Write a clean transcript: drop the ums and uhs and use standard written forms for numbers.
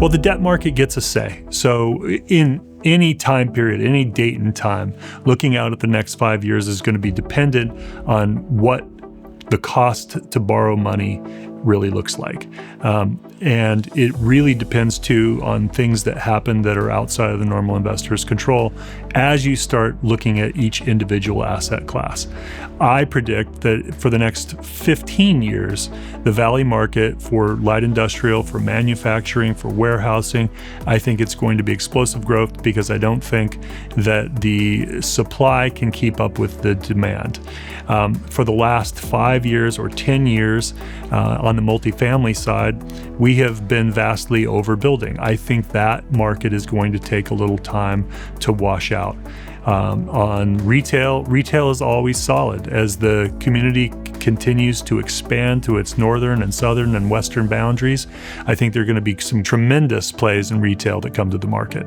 Well, the debt market gets a say. So in any time period, any date and time, looking out at the next 5 years is going to be dependent on what the cost to borrow money really looks like. And it really depends too on things that happen that are outside of the normal investor's control as you start looking at each individual asset class. I predict that for the next 15 years, the Valley market for light industrial, for manufacturing, for warehousing, I think it's going to be explosive growth because I don't think that the supply can keep up with the demand. For the last 5 years or 10 years on the multifamily side, we have been vastly overbuilding. I think that market is going to take a little time to wash out. On retail is always solid. As the community continues to expand to its northern and southern and western boundaries, I think there are going to be some tremendous plays in retail that come to the market.